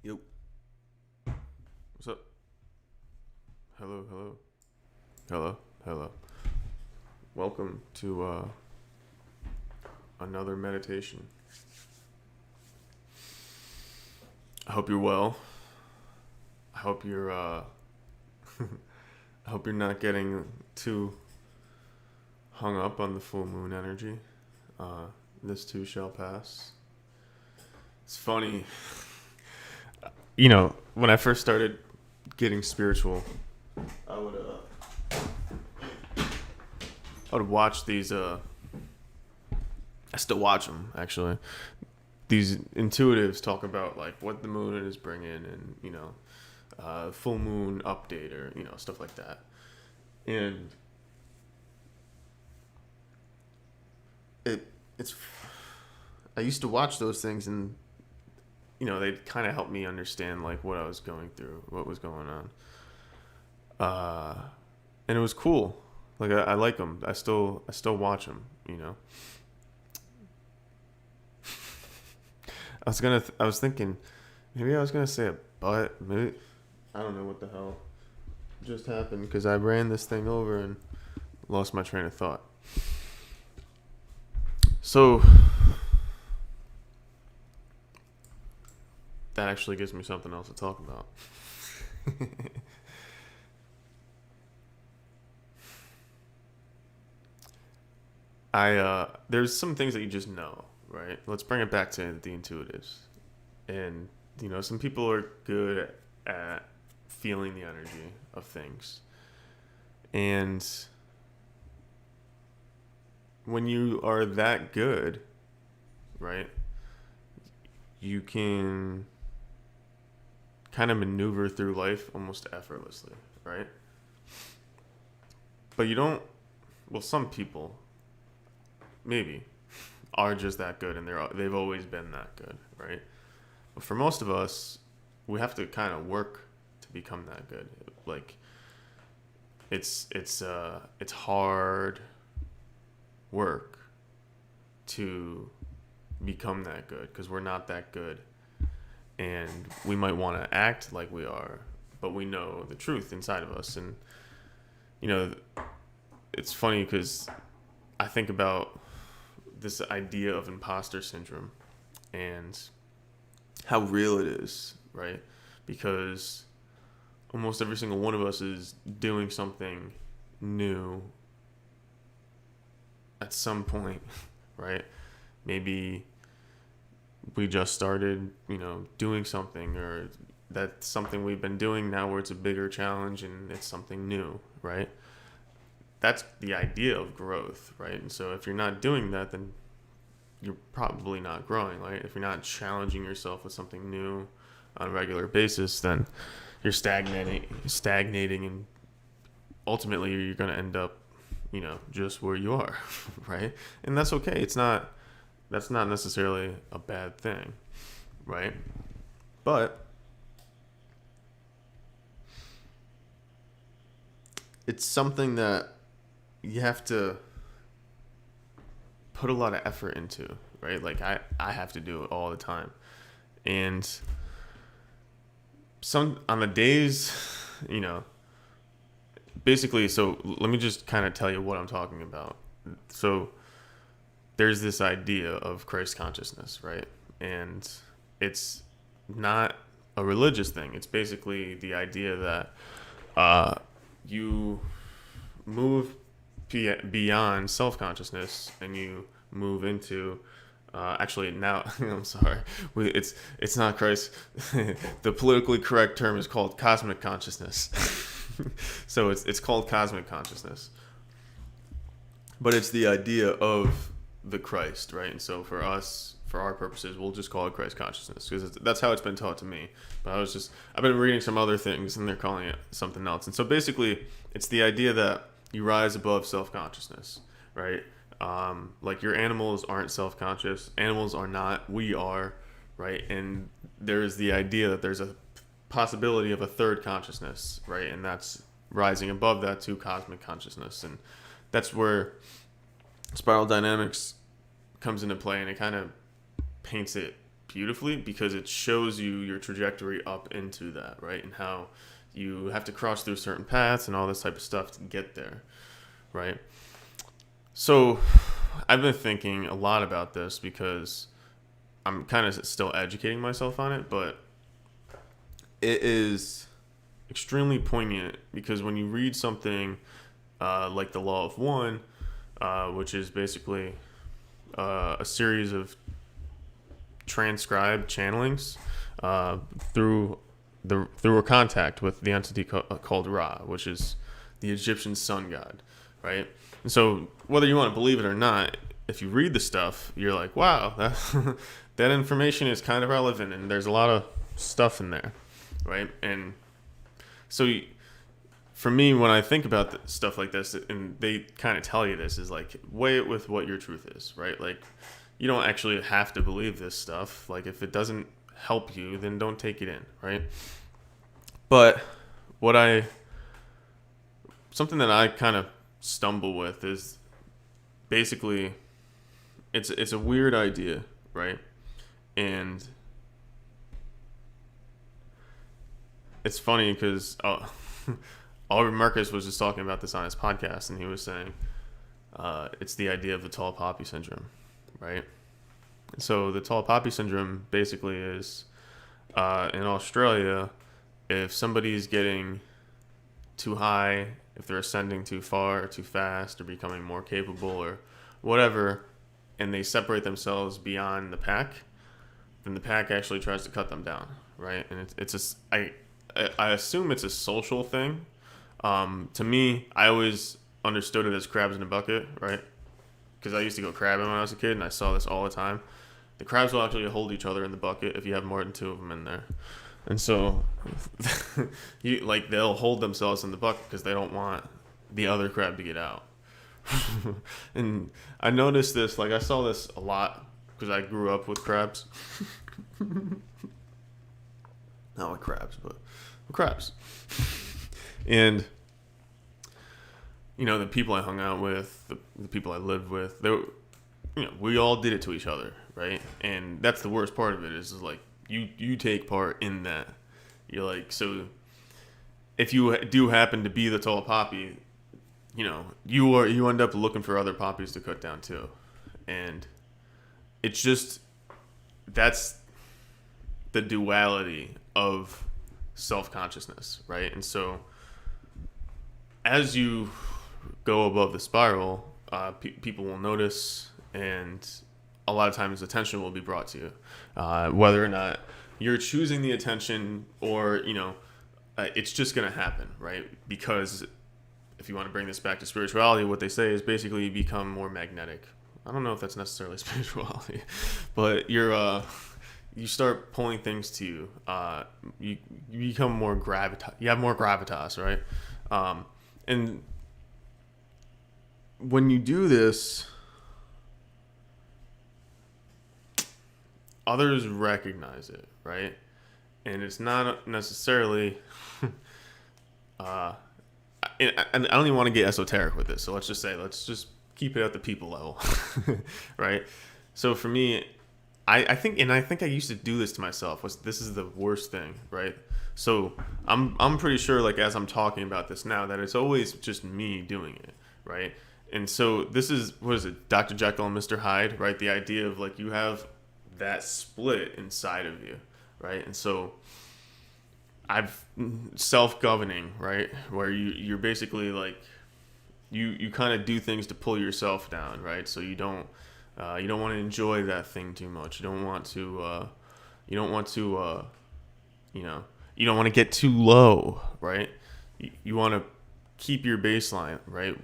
Yo. What's up? Hello, hello. Hello, hello. Welcome to another meditation. I hope you're well. I hope you're I hope you're not getting too hung up on the full moon energy. This too shall pass. It's funny. When I first started getting spiritual, I would I would watch these. I still watch them actually. These intuitives talk about like what the moon is bringing, and full moon update or stuff like that. And it's I used to watch those things, and they'd kind of help me understand like what I was going through, what was going on. And it was cool. Like I like them. I still watch them. I was thinking, maybe I was gonna say a but. Maybe I don't know what the hell just happened because I ran this thing over and lost my train of thought. So that actually gives me something else to talk about. There's some things that you just know, right? Let's bring it back to the intuitives. And some people are good at feeling the energy of things. And when you are that good, right, you can kind of maneuver through life almost effortlessly, right? But you don't, well, some people maybe are just that good, and they've always been that good, right? But for most of us, we have to kind of work to become that good. Like it's hard work to become that good because we're not that good, and we might want to act like we are, but we know the truth inside of us. And it's funny because I think about this idea of imposter syndrome and how real it is, right? Because almost every single one of us is doing something new at some point, right? Maybe we just started, doing something, or that's something we've been doing now where it's a bigger challenge and it's something new, right? That's the idea of growth, right? And so if you're not doing that, then you're probably not growing, right? If you're not challenging yourself with something new on a regular basis, then you're stagnating, and ultimately you're going to end up, just where you are, right? And that's okay. That's not necessarily a bad thing, right? But it's something that you have to put a lot of effort into, right? Like I have to do it all the time. And some on the days, basically, so let me just kind of tell you what I'm talking about. So there's this idea of Christ consciousness, right? And it's not a religious thing. It's basically the idea that you move beyond self-consciousness and you move into actually now I'm sorry, it's not Christ. The politically correct term is called cosmic consciousness. So it's called cosmic consciousness, but it's the idea of the Christ, right? And so for us, for our purposes, we'll just call it Christ consciousness because that's how it's been taught to me. But I've been reading some other things and they're calling it something else. And so basically it's the idea that you rise above self-consciousness, right? Like your animals aren't self-conscious. Animals are not. We are, right? And there's the idea that there's a possibility of a third consciousness, right? And that's rising above that to cosmic consciousness. And that's where spiral dynamics comes into play, and it kind of paints it beautifully because it shows you your trajectory up into that, right? And how you have to cross through certain paths and all this type of stuff to get there, right? So I've been thinking a lot about this because I'm kind of still educating myself on it, but it is extremely poignant because when you read something like the Law of One, which is basically a series of transcribed channelings through a contact with the entity called Ra, which is the Egyptian sun god, right? And so whether you want to believe it or not, if you read the stuff, you're like, wow, that information is kind of relevant, and there's a lot of stuff in there, right? And so for me, when I think about stuff like this, and they kind of tell you this, is like, weigh it with what your truth is, right? Like, you don't actually have to believe this stuff. Like, if it doesn't help you, then don't take it in, right? But something that I kind of stumble with is basically, it's a weird idea, right? And it's funny because Oliver Marcus was just talking about this on his podcast, and he was saying it's the idea of the tall poppy syndrome, right? So the tall poppy syndrome basically is in Australia, if somebody's getting too high, if they're ascending too far or too fast or becoming more capable or whatever, and they separate themselves beyond the pack, then the pack actually tries to cut them down, right? And I assume it's a social thing. To me, I always understood it as crabs in a bucket, right? Because I used to go crabbing when I was a kid, and I saw this all the time. The crabs will actually hold each other in the bucket if you have more than two of them in there. And so, they'll hold themselves in the bucket because they don't want the other crab to get out. And I noticed this, I saw this a lot because I grew up with crabs. Not with crabs, but with crabs. And, the people I hung out with, the people I lived with, we all did it to each other, right? And that's the worst part of it is you take part in that. You're like, so if you do happen to be the tall poppy, you end up looking for other poppies to cut down too. And it's just, that's the duality of self-consciousness, right? And so as you go above the spiral, people will notice, and a lot of times attention will be brought to you, whether or not you're choosing the attention or it's just going to happen, right? Because if you want to bring this back to spirituality, what they say is basically you become more magnetic. I don't know if that's necessarily spirituality, but you start pulling things to you. You become more gravitas. You have more gravitas, right? And when you do this, others recognize it, right? And it's not necessarily and I don't even want to get esoteric with this, so let's just keep it at the people level. Right? So for me, I think I used to do this to myself. This is the worst thing, right? So I'm pretty sure, as I'm talking about this now, that it's always just me doing it, right? And so this is, what is it, Dr. Jekyll and Mr. Hyde, right? The idea of you have that split inside of you, right? And so I've self-governing, right? Where you're basically you kind of do things to pull yourself down, right? So you don't want to enjoy that thing too much. You don't want to you don't want to get too low, right? You want to keep your baseline, right?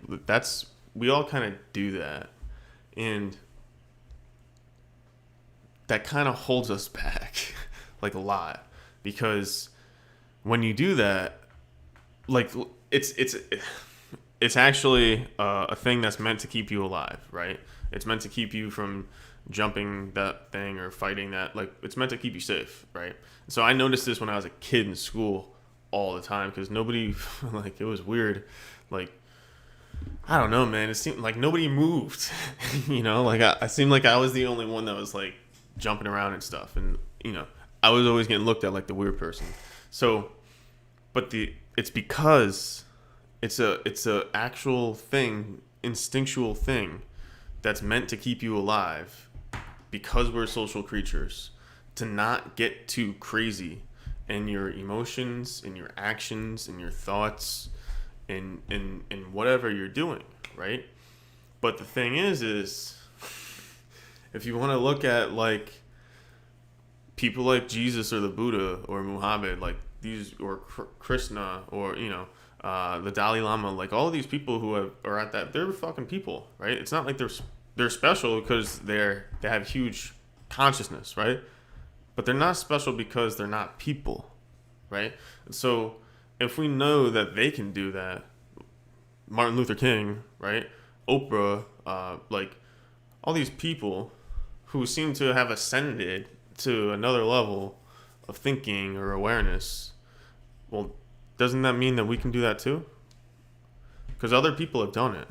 We all kind of do that, and that kind of holds us back a lot, because when you do that, it's actually a thing that's meant to keep you alive, right? It's meant to keep you from jumping that thing or fighting that. It's meant to keep you safe, right? So I noticed this when I was a kid in school all the time, because nobody, it was weird. I don't know, man. It seemed like nobody moved, I seemed like I was the only one that was jumping around and stuff. And, I was always getting looked at like the weird person. So, but it's because it's a actual thing, instinctual thing that's meant to keep you alive because we're social creatures, to not get too crazy in your emotions, in your actions, in your thoughts, in whatever you're doing, right? But the thing is if you want to look at like people like Jesus or the Buddha or Muhammad, like these, or Krishna, or the Dalai Lama, like all of these people who are at that, they're fucking people, right? It's not like they're special because they have huge consciousness, right? But they're not special because they're not people, right? And so if we know that they can do that, Martin Luther King, right? Oprah, like all these people who seem to have ascended to another level of thinking or awareness, well, doesn't that mean that we can do that too? Because other people have done it,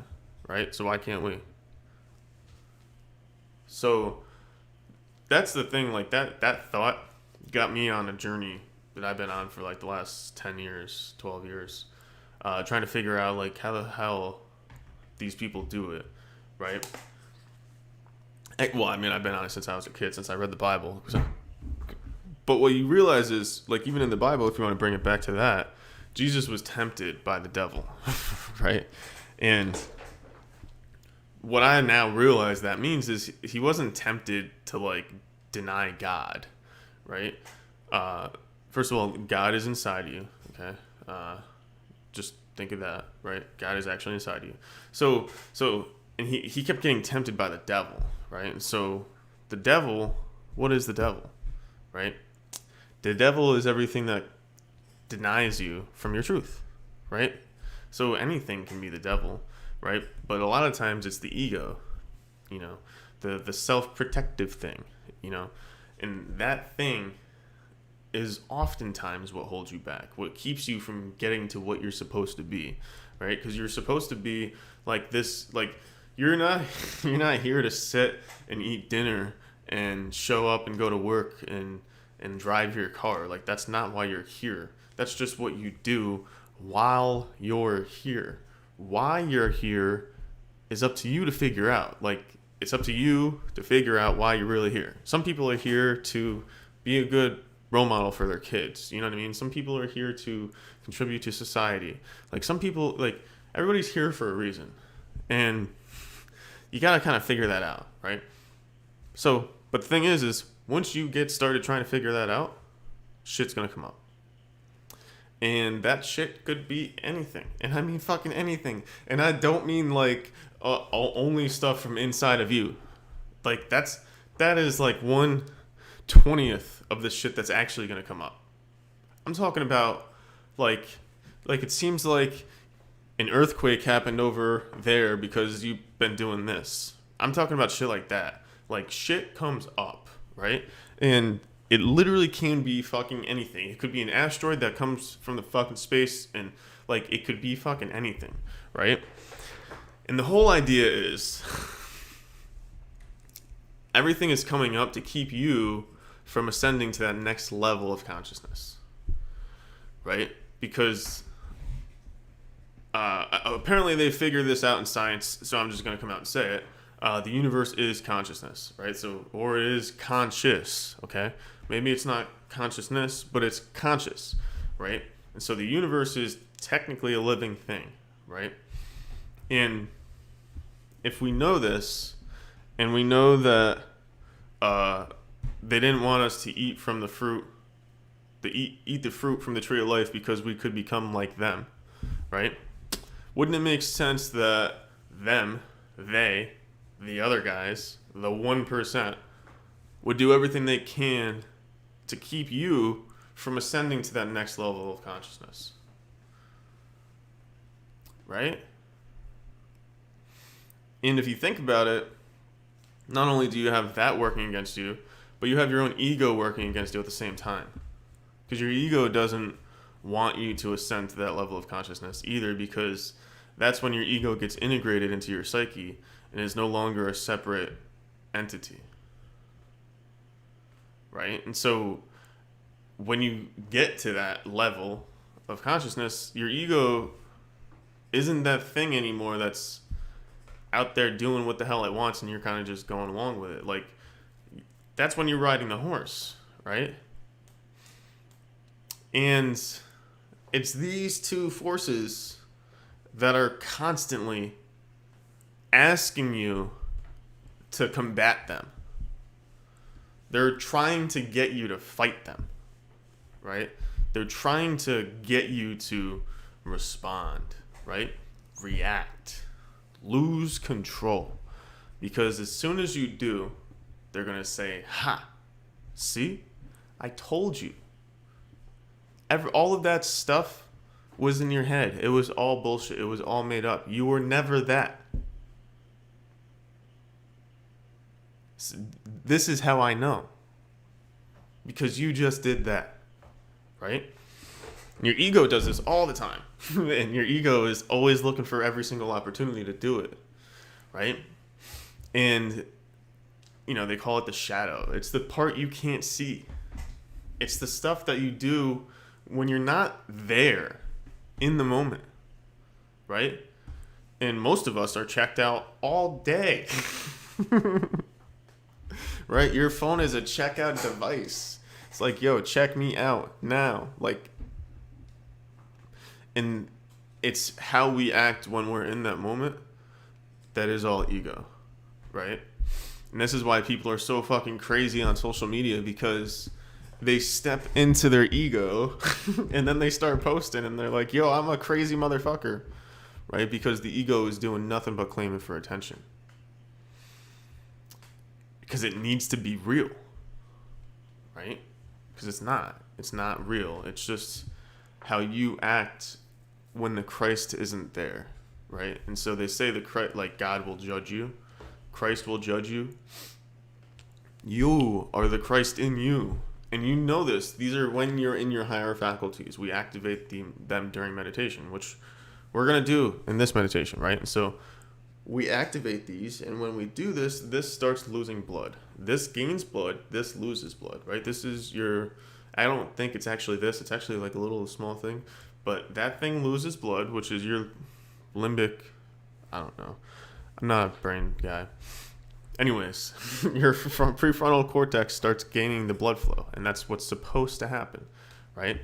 right? So why can't we? So that's the thing, like that thought got me on a journey that I've been on for like the last 10 years, 12 years, trying to figure out like how the hell these people do it, right? Well, I mean, I've been on it since I was a kid, since I read the Bible. But what you realize is, like, even in the Bible, if you want to bring it back to that, Jesus was tempted by the devil, right? And what I now realize that means is he wasn't tempted to, like, deny God, right? First of all, God is inside you, okay? Just think of that, right? God is actually inside you. So, and he kept getting tempted by the devil, right? And so the devil, what is the devil, right? The devil is everything that denies you from your truth, right? So anything can be the devil, right? But a lot of times it's the ego, the self-protective thing, and that thing is oftentimes what holds you back, what keeps you from getting to what you're supposed to be, right? Because you're supposed to be like this, like you're not here to sit and eat dinner and show up and go to work and drive your car. Like that's not why you're here. That's just what you do while you're here. Why you're here is up to you to figure out. Like it's up to you to figure out why you're really here. Some people are here to be a good role model for their kids. You know what I mean? Some people are here to contribute to society. Like some people, like everybody's here for a reason. And you got to kind of figure that out, right? So, but the thing is once you get started trying to figure that out, shit's going to come up. And that shit could be anything. And I mean fucking anything. And I don't mean like only stuff from inside of you. Like that is like 1/20th of the shit that's actually going to come up. I'm talking about like it seems like an earthquake happened over there because you've been doing this. I'm talking about shit like that. Like shit comes up, right? And it literally can be fucking anything. It could be an asteroid that comes from the fucking space, and like it could be fucking anything, right? And the whole idea is everything is coming up to keep you from ascending to that next level of consciousness, right? Because apparently they figured this out in science, so I'm just going to come out and say it. The universe is consciousness, right? So, or it is conscious, okay? Maybe it's not consciousness, but it's conscious, right? And so the universe is technically a living thing, right? And if we know this, and we know that they didn't want us to eat from the fruit, eat the fruit from the tree of life because we could become like them, right? Wouldn't it make sense that they, the other guys, the 1%, would do everything they can to keep you from ascending to that next level of consciousness? Right? And if you think about it, not only do you have that working against you, but you have your own ego working against you at the same time. Because your ego doesn't want you to ascend to that level of consciousness either, because that's when your ego gets integrated into your psyche and is no longer a separate entity. right? And so when you get to that level of consciousness, your ego isn't that thing anymore that's out there doing what the hell it wants and you're kind of just going along with it. Like, that's when you're riding the horse, right? And it's these two forces that are constantly asking you to combat them. They're trying to get you to fight them, right? They're trying to get you to respond, right? React, lose control. Because as soon as you do, they're going to say, ha, see, I told you. All of that stuff was in your head. It was all bullshit. It was all made up. You were never that. This is how I know. Because you just did that. Right? Your ego does this all the time. And your ego is always looking for every single opportunity to do it. Right? And, they call it the shadow. It's the part you can't see. It's the stuff that you do when you're not there in the moment. Right? And most of us are checked out all day. Right? Your phone is a checkout device. It's like, yo, check me out now. Like, and it's how we act when we're in that moment. That is all ego. Right? And this is why people are so fucking crazy on social media, because they step into their ego and then they start posting and they're like, yo, I'm a crazy motherfucker. Right? Because the ego is doing nothing but claiming for attention. Because it needs to be real. Right? Because it's not. It's not real. It's just how you act when the Christ isn't there. Right? And so they say like God will judge you. Christ will judge you. You are the Christ in you. And you know this. These are when you're in your higher faculties. We activate them during meditation, which we're going to do in this meditation, right? And so we activate these, and when we do this, this starts losing blood. This gains blood, this loses blood, right? This is I don't think it's actually this. It's actually like a little small thing. But that thing loses blood, which is your limbic, I don't know. I'm not a brain guy. Anyways, your prefrontal cortex starts gaining the blood flow, and that's what's supposed to happen, right?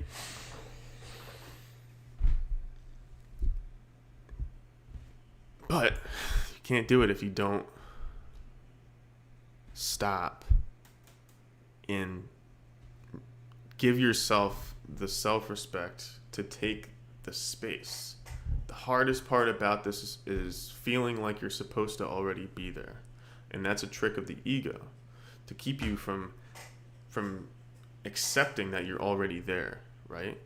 But you can't do it if you don't stop and give yourself the self-respect to take the space. The hardest part about this is feeling like you're supposed to already be there. And that's a trick of the ego, to keep you from accepting that you're already there, right?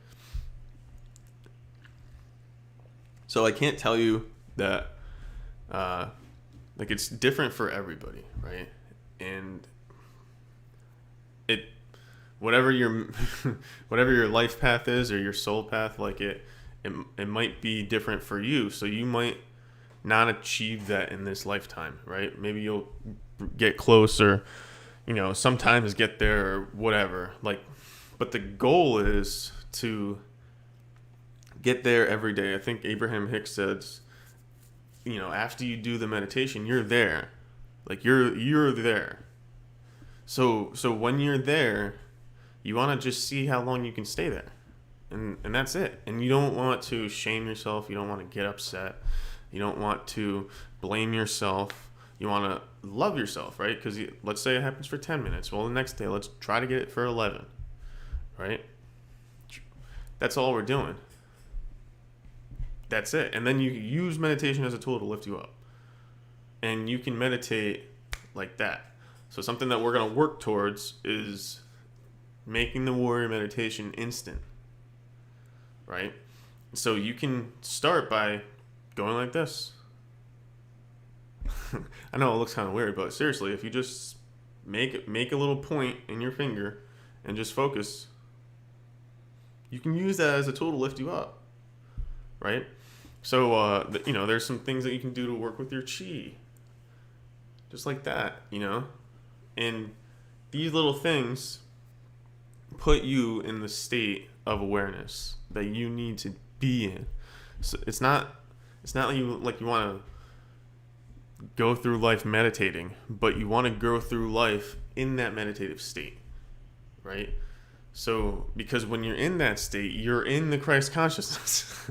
So I can't tell you that it's different for everybody, right? And whatever your life path is, or your soul path, like it might be different for you. So you might not achieve that in this lifetime, right? Maybe you'll get close, or sometimes get there, or whatever. But the goal is to get there every day. I think Abraham Hicks says, after you do the meditation, you're there. Like you're there. So when you're there, you want to just see how long you can stay there. And that's it. And you don't want to shame yourself. You don't want to get upset. You don't want to blame yourself. You want to love yourself, right? Because let's say it happens for 10 minutes. Well, the next day, let's try to get it for 11, right? That's all we're doing. That's it. And then you use meditation as a tool to lift you up. And you can meditate like that. So something that we're going to work towards is making the warrior meditation instant, right? So you can start by going like this. I know it looks kind of weird, but seriously, if you just make a little point in your finger and just focus, you can use that as a tool to lift you up, right? So, there's some things that you can do to work with your chi, just like that, and these little things put you in the state of awareness that you need to be in. So it's not like you want to go through life meditating, but you want to go through life in that meditative state, right? So because when you're in that state, you're in the Christ consciousness,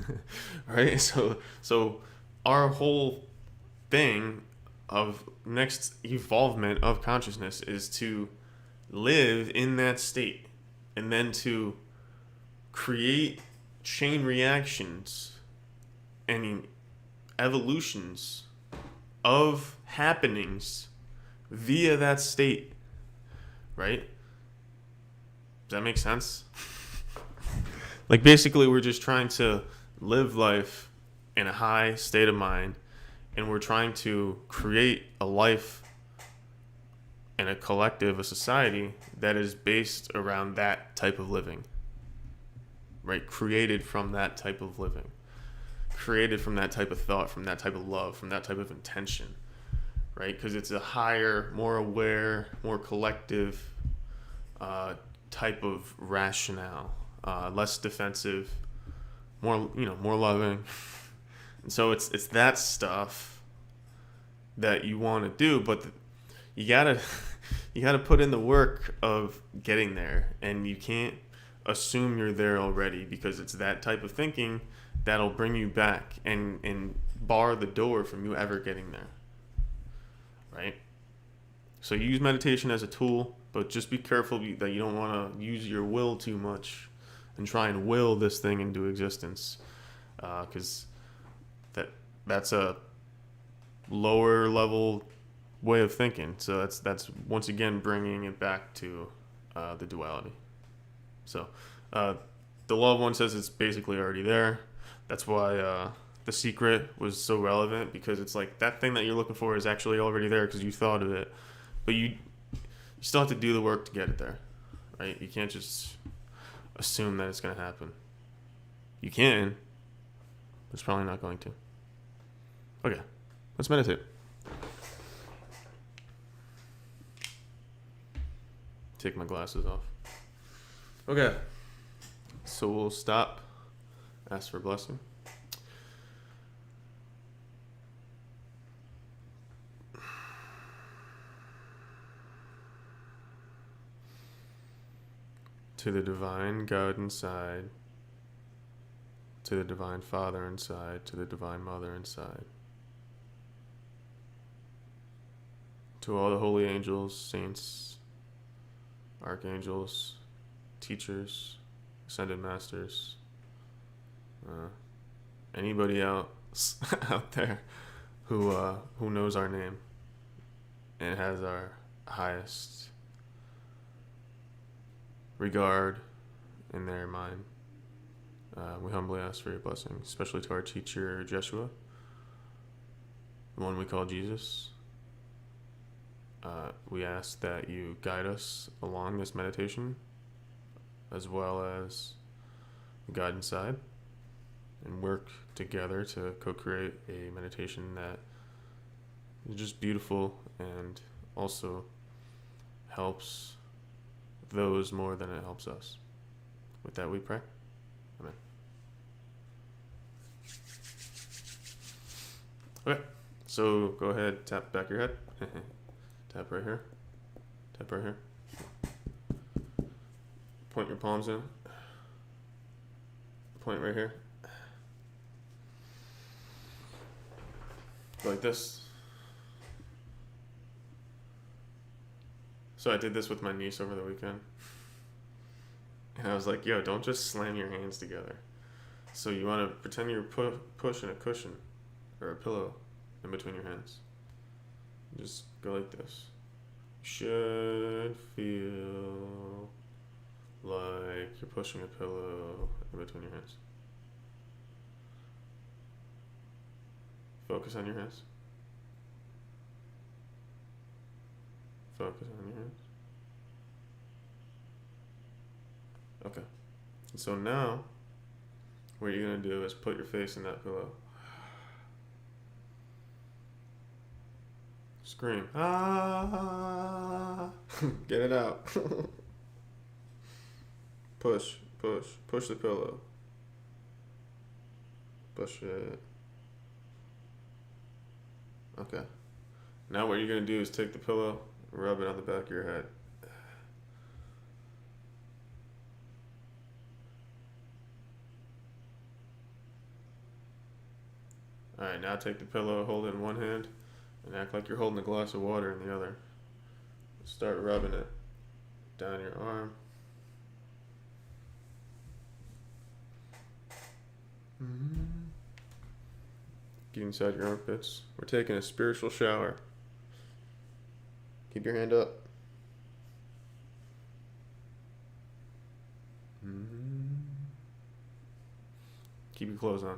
right? So our whole thing of next evolvement of consciousness is to live in that state and then to create chain reactions and evolutions of happenings via that state, right? Does that make sense? Like basically we're just trying to live life in a high state of mind, and we're trying to create a life and a collective, a society that is based around that type of living, right? Created from that type of living, created from that type of thought, from that type of love, from that type of intention, right? Because it's a higher, more aware, more collective type of rationale, less defensive, more loving. And so it's that stuff that you want to do, but you gotta put in the work of getting there, and you can't assume you're there already, because it's that type of thinking that'll bring you back and bar the door from you ever getting there, right? So use meditation as a tool, but just be careful that you don't want to use your will too much and try and will this thing into existence, because that's a lower level way of thinking. So that's once again bringing it back to the duality. So the loved one says it's basically already there. That's why The Secret was so relevant, because it's like that thing that you're looking for is actually already there because you thought of it, but you still have to do the work to get it there, right? You can't just assume that it's going to happen. You can, but it's probably not going to. Okay, let's meditate. Take my glasses off. Okay, so we'll stop, ask for a blessing. To the divine God inside, to the divine Father inside, to the divine Mother inside, to all the holy angels, saints, archangels, teachers, ascended masters, anybody else out there who knows our name and has our highest regard in their mind. We humbly ask for your blessing, especially to our teacher, Jeshua, the one we call Jesus. We ask that you guide us along this meditation, as well as God inside, and work together to co-create a meditation that is just beautiful and also helps those more than it helps us. With that we pray. Amen. Okay, so go ahead, tap back your head. Tap right here. Tap right here. Point your palms in. Point right here. Like this. So I did this with my niece over the weekend. And I was like, yo, don't just slam your hands together. So you want to pretend you're pushing a cushion or a pillow in between your hands. Just go like this. You should feel like you're pushing a pillow in between your hands. Focus on your hands. Focus on your hands. Okay. So now, what you're going to do is put your face in that pillow. Scream. Ah! Get it out. Push, push, push the pillow. Push it. Okay. Now what you're gonna do is take the pillow, rub it on the back of your head. Alright, now take the pillow, hold it in one hand, and act like you're holding a glass of water in the other. Start rubbing it down your arm. Get inside your armpits. We're taking a spiritual shower. Keep your hand up. Keep your clothes on.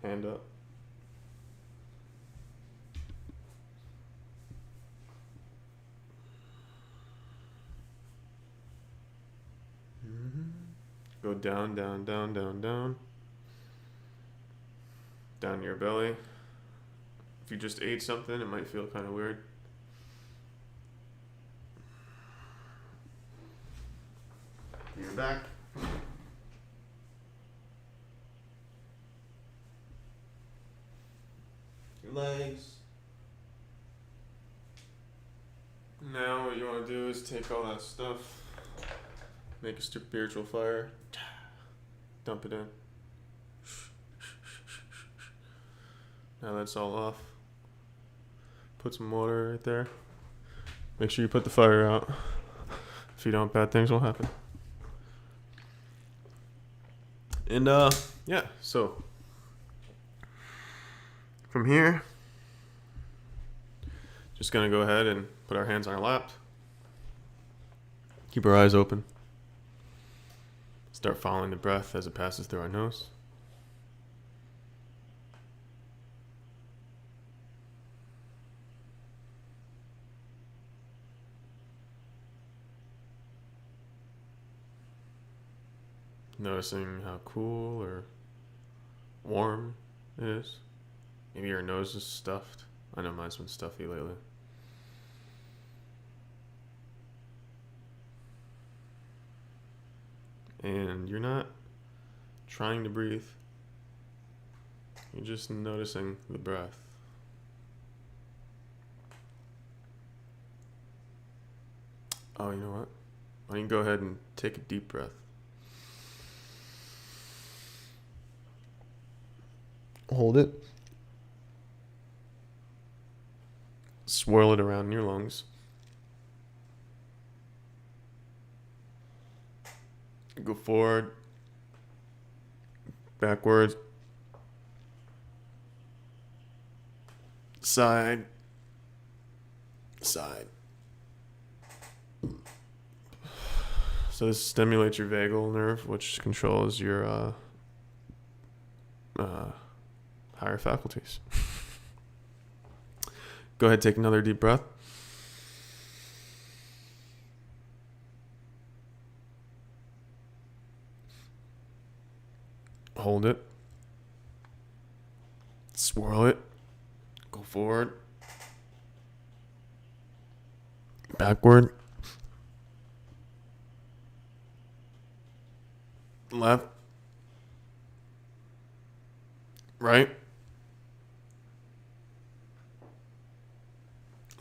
Hand up. Go down, down, down, down, down. Down your belly. If you just ate something, it might feel kind of weird. Your back. Your legs. Now what you want to do is take all that stuff, make a spiritual fire, dump it in. Now that's all off. Put some water right there. Make sure you put the fire out. If you don't, bad things will happen. And yeah, so from here, just gonna go ahead and put our hands on our lap. Keep our eyes open. Start following the breath as it passes through our nose. Noticing how cool or warm it is. Maybe your nose is stuffed. I know mine's been stuffy lately. And you're not trying to breathe. You're just noticing the breath. Oh, you know what? Why don't you go ahead and take a deep breath. Hold it. Swirl it around in your lungs. Go forward, backwards, side, side. So this stimulates your vagal nerve, which controls your higher faculties. Go ahead, take another deep breath. Hold it. Swirl it. Go forward. Backward. Left. Right.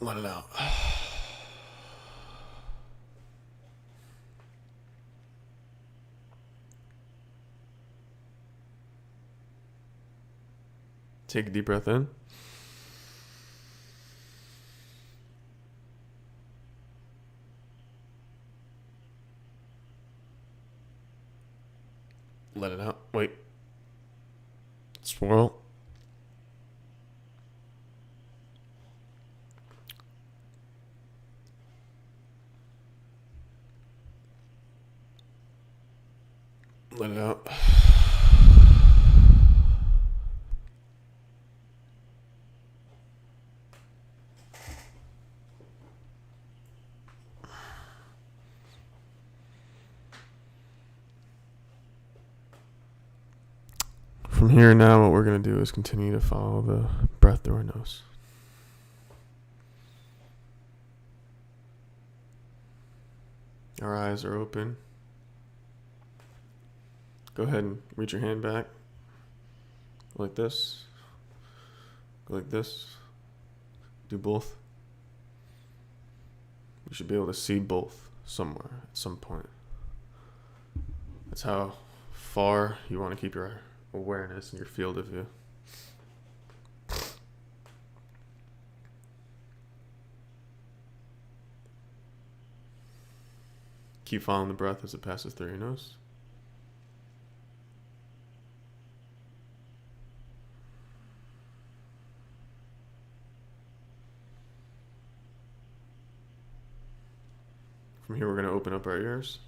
Let it out. Take a deep breath in. Let it out. Wait. Swirl. Let it out. From here now, what we're going to do is continue to follow the breath through our nose. Our eyes are open. Go ahead and reach your hand back. Like this. Go like this. Do both. You should be able to see both somewhere at some point. That's how far you want to keep your awareness in your field of view. Keep following the breath as it passes through your nose. From here, we're going to open up our ears,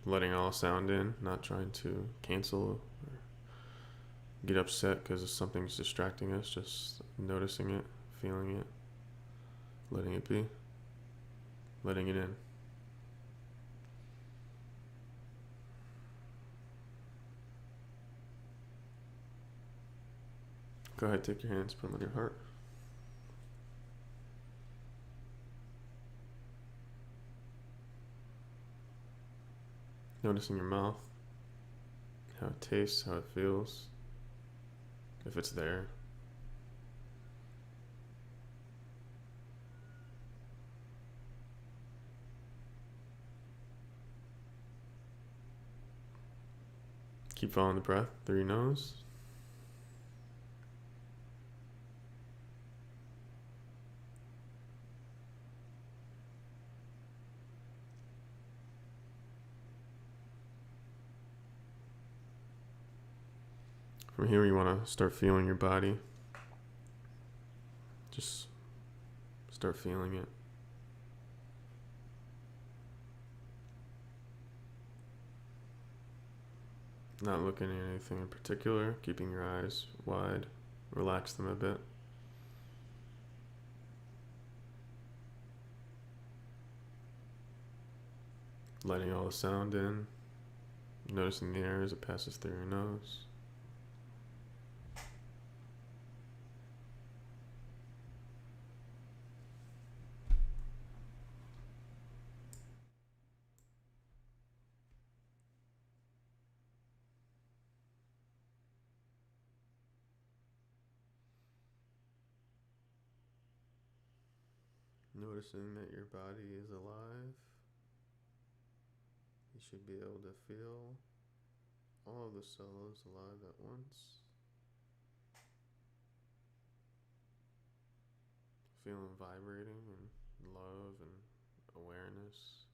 letting all sound in, not trying to cancel or get upset because something's distracting us, just noticing it, feeling it, letting it be, letting it in. Go ahead, take your hands, put them on your heart. Noticing your mouth, how it tastes, how it feels, if it's there. Keep following the breath through your nose. From here, you want to start feeling your body. Just start feeling it. Not looking at anything in particular, keeping your eyes wide, relax them a bit. Letting all the sound in, noticing the air as it passes through your nose. Noticing that your body is alive. You should be able to feel all of the cells alive at once. Feeling vibrating and love and awareness.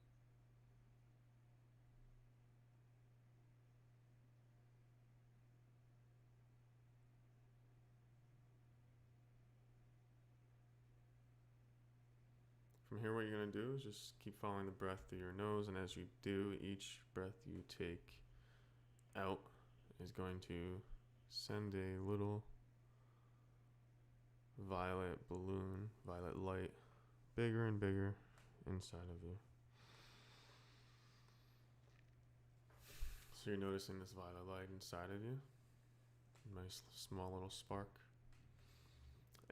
From here, what you're going to do is just keep following the breath through your nose, and as you do, each breath you take out is going to send a little violet balloon, violet light, bigger and bigger inside of you. So you're noticing this violet light inside of you, nice small little spark.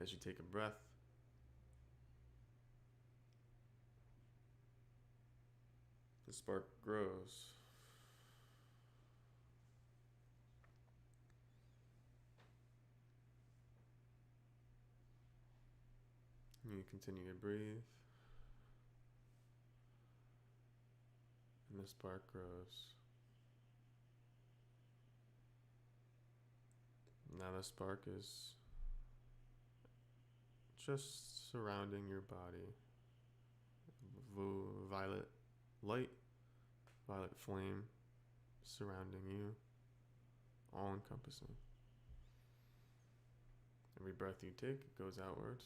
As you take a breath, the spark grows. And you continue to breathe. And the spark grows. Now the spark is just surrounding your body. Violet light, violet flame surrounding you, all encompassing. Every breath you take, it goes outwards.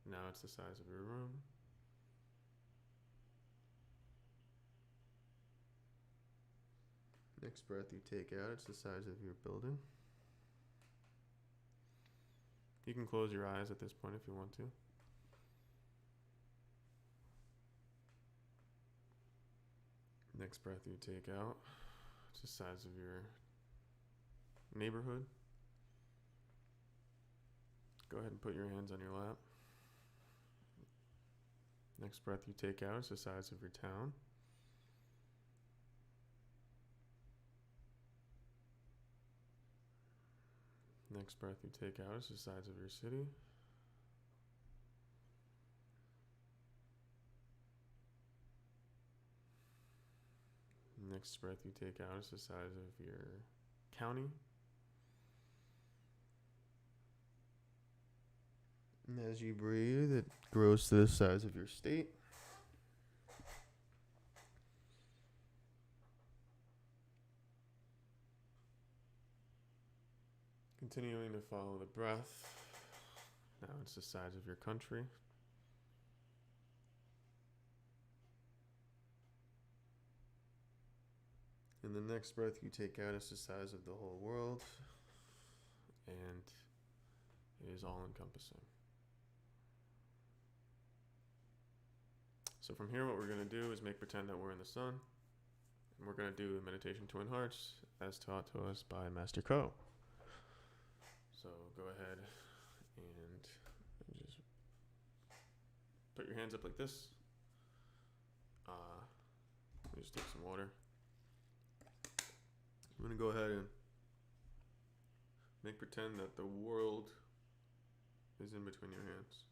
Now it's the size of your room. Next breath you take out, it's the size of your building. You can close your eyes at this point if you want to. Next breath you take out, it's the size of your neighborhood. Go ahead and put your hands on your lap. Next breath you take out is the size of your town. Next breath you take out is the size of your city. Next breath you take out is the size of your county. And as you breathe, it grows to the size of your state. Continuing to follow the breath. Now it's the size of your country. And the next breath you take out is the size of the whole world. And it is all encompassing. So from here, what we're going to do is make pretend that we're in the sun. And we're going to do a meditation Twin Hearts as taught to us by Master Ko. So go ahead and just put your hands up like this. Just take some water. I'm going to go ahead and make pretend that the world is in between your hands.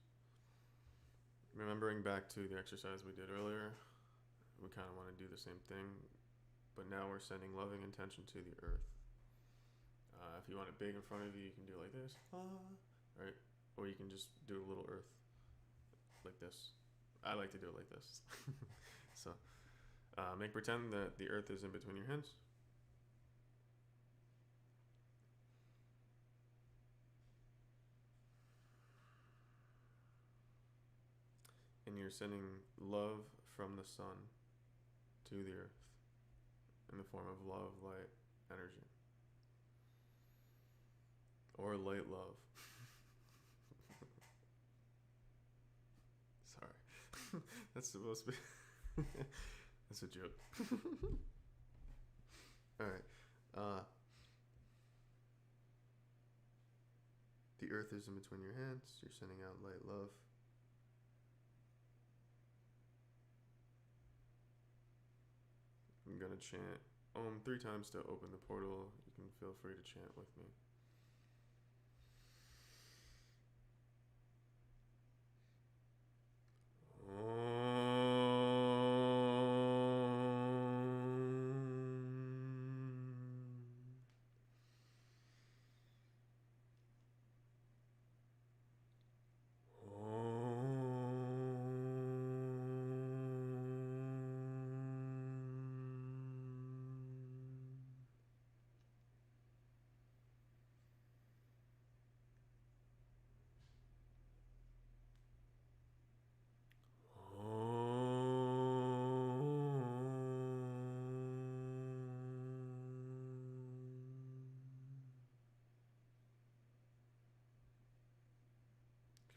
Remembering back to the exercise we did earlier, we kind of want to do the same thing, but now we're sending loving intention to the earth. If you want it big in front of you, you can do it like this, right? Or you can just do a little earth like this. I like to do it like this. So make pretend that the earth is in between your hands. And you're sending love from the sun to the earth in the form of love, light, energy. Or light love. Sorry. That's supposed to be... That's a joke. Alright. The earth is in between your hands. You're sending out light love. I'm going to chant Om 3 times to open the portal. You can feel free to chant with me.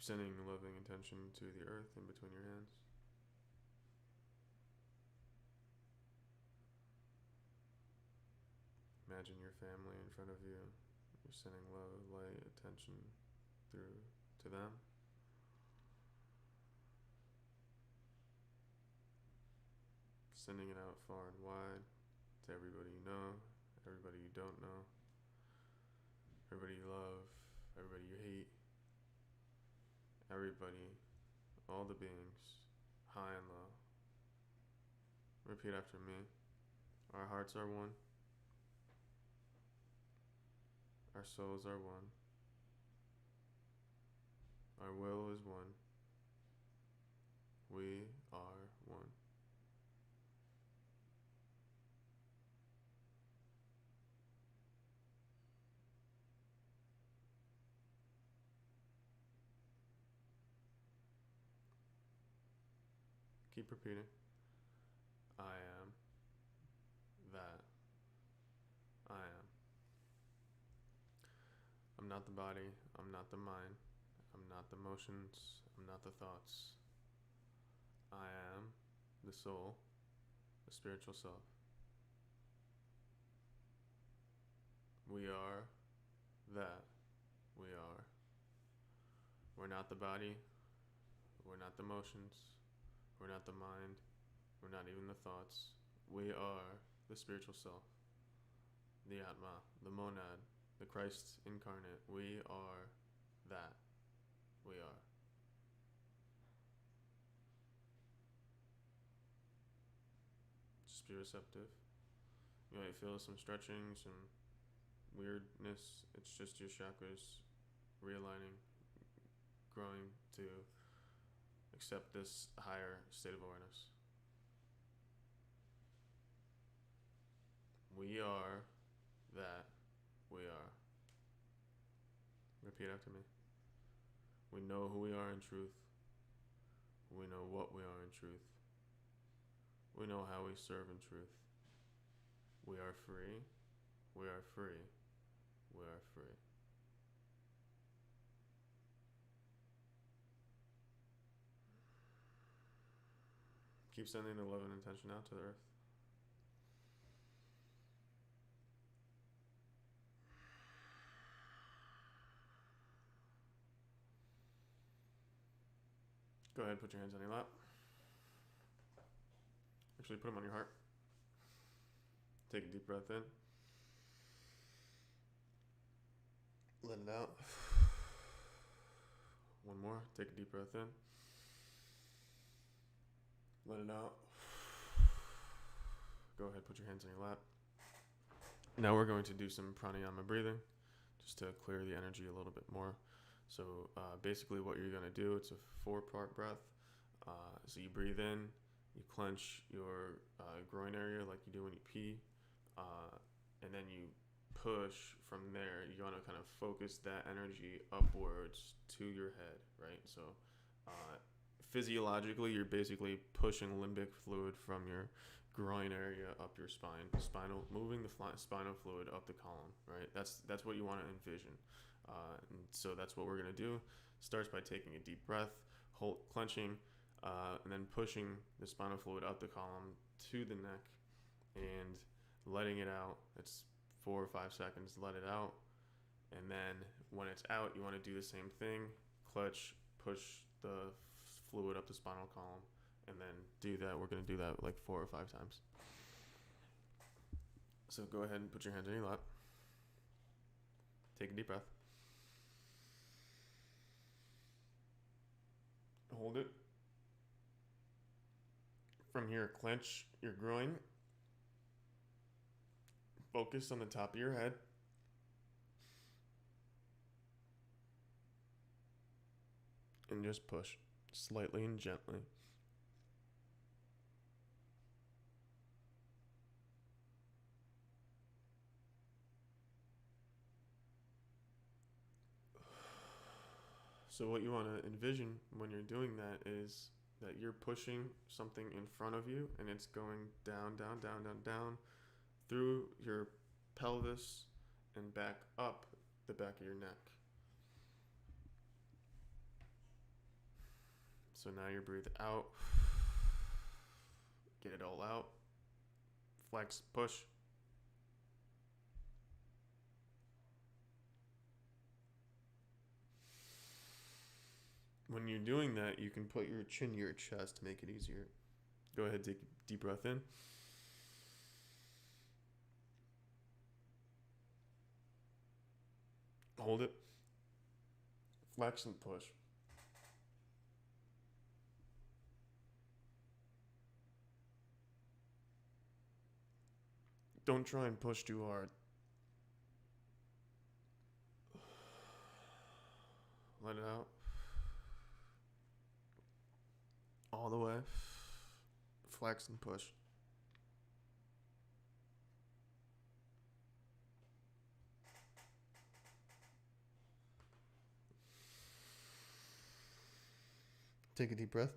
Sending loving intention to the earth in between your hands. Imagine your family in front of you. You're sending love, light, attention through to them. Sending it out far and wide to everybody you know, everybody you don't know, everybody you love, everybody you hate. Everybody, all the beings, high and low. Repeat after me. Our hearts are one. Our souls are one. Our will is one. We are one. Keep repeating. I am that I am. I'm not the body. I'm not the mind. I'm not the emotions. I'm not the thoughts. I am the soul, the spiritual self. We are that we are. We're not the body. We're not the emotions. We're not the mind. We're not even the thoughts. We are the spiritual self, the Atma, the monad, the Christ incarnate. We are that. We are. Just be receptive. You might feel some stretching, some weirdness. It's just your chakras realigning, growing to accept this higher state of awareness. We are that we are. Repeat after me. We know who we are in truth. We know what we are in truth. We know how we serve in truth. We are free. We are free. We are free. Keep sending the love and intention out to the earth. Go ahead, put your hands on your lap. Actually, put them on your heart. Take a deep breath in. Let it out. One more. Take a deep breath in. Let it out. Go ahead, put your hands on your lap. Now we're going to do some pranayama breathing just to clear the energy a little bit more. So basically what you're going to do, it's a 4-part breath. So you breathe in, you clench your groin area like you do when you pee, and then you push from there. You want to kind of focus that energy upwards to your head, right? So physiologically, you're basically pushing limbic fluid from your groin area up your spine, moving the spinal fluid up the column, right? That's what you want to envision. And so that's what we're going to do. Starts by taking a deep breath, clenching, and then pushing the spinal fluid up the column to the neck and letting it out. It's 4 or 5 seconds, let it out. And then when it's out, you want to do the same thing, clutch, push the fluid up the spinal column, and then do that. We're going to do that like 4 or 5 times. So go ahead and put your hands on your lap. Take a deep breath. Hold it. From here, clench your groin. Focus on the top of your head. And just push slightly and gently. So what you want to envision when you're doing that is that you're pushing something in front of you and it's going down, down, down, down, down through your pelvis and back up the back of your neck. So now you breathe out. Get it all out. Flex, push. When you're doing that, you can put your chin to your chest to make it easier. Go ahead, take a deep breath in. Hold it. Flex and push. Don't try and push too hard. Let it out. All the way. Flex and push. Take a deep breath.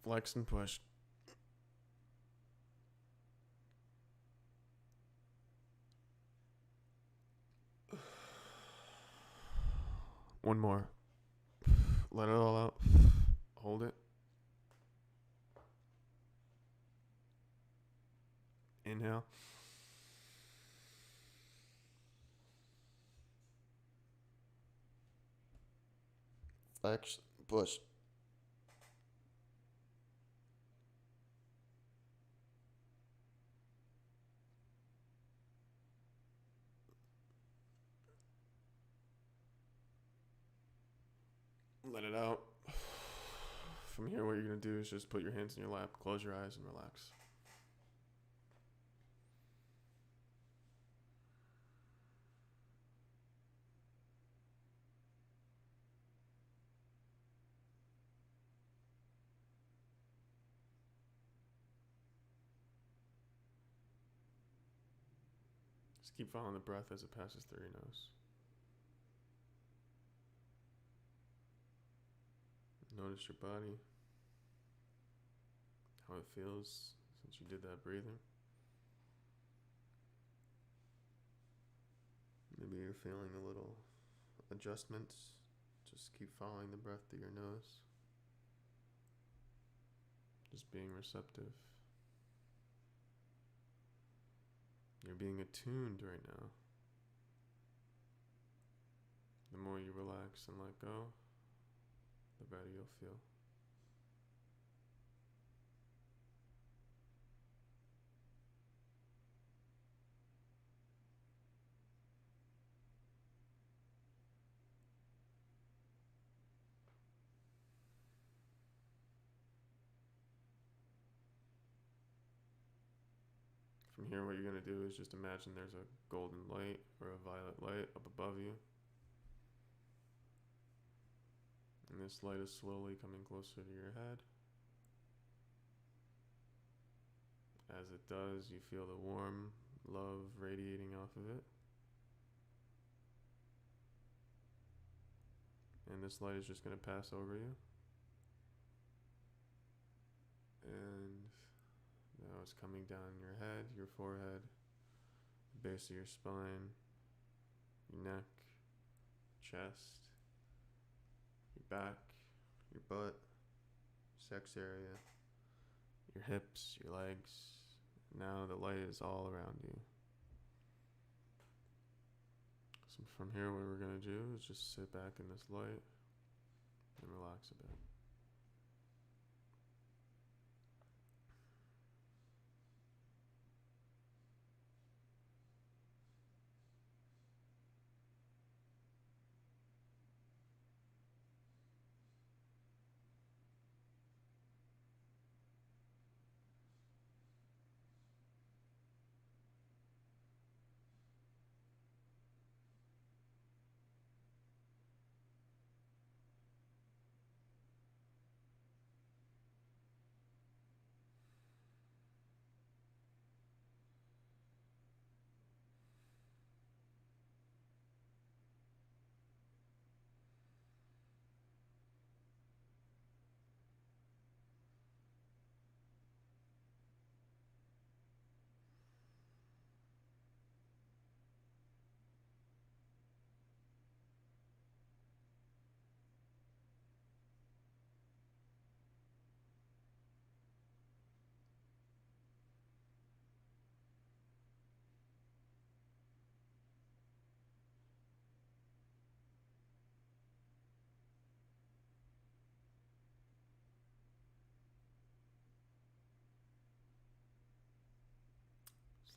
Flex and push. One more. Let it all out. Hold it. Inhale. Flex, push. Let it out. From here, what you're going to do is just put your hands in your lap, close your eyes, and relax. Just keep following the breath as it passes through your nose. Notice your body, how it feels since you did that breathing. Maybe you're feeling a little adjustments. Just keep following the breath through your nose. Just being receptive. You're being attuned right now. The more you relax and let go, the better you'll feel. From here, what you're going to do is just imagine there's a golden light or a violet light up above you. And this light is slowly coming closer to your head. As it does, you feel the warm love radiating off of it. And this light is just going to pass over you. And now it's coming down your head, your forehead, the base of your spine, your neck, chest, your back, your butt, sex area, your hips, your legs. Now the light is all around you. So from here, what we're going to do is just sit back in this light and relax a bit.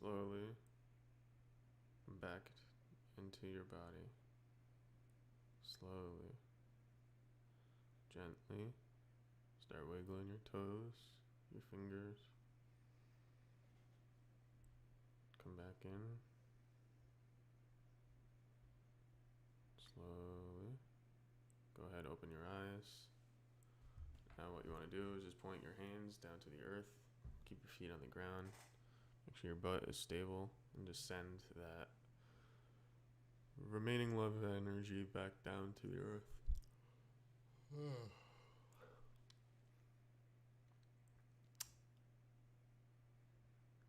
Slowly back into your body. Slowly, gently, start wiggling your toes, your fingers. Come back in. Slowly. Go ahead, open your eyes. Now what you want to do is just point your hands down to the earth. Keep your feet on the ground. Make sure your butt is stable, and just send that remaining love energy back down to the earth.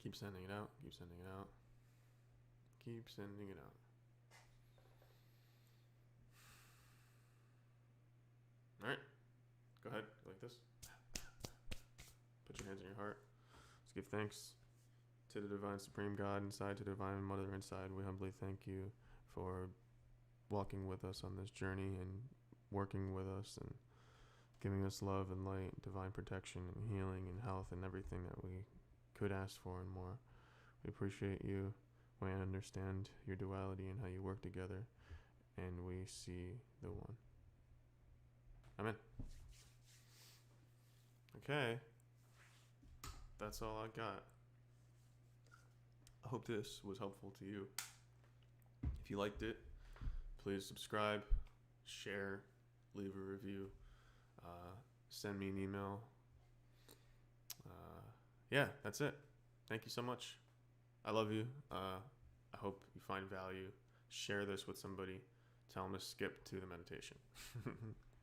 Keep sending it out, keep sending it out, keep sending it out. Alright, go ahead, go like this. Put your hands on your heart. Let's give thanks to the divine supreme God inside, to the divine mother inside, we humbly thank you for walking with us on this journey and working with us and giving us love and light, divine protection and healing and health and everything that we could ask for and more. We appreciate you. We understand your duality and how you work together, and we see the one. Amen. Okay. That's all I got. I hope this was helpful to you. If you liked it, please subscribe, share, leave a review, send me an email. Yeah, that's it. Thank you so much. I love you. I hope you find value. Share this with somebody. Tell them to skip to the meditation.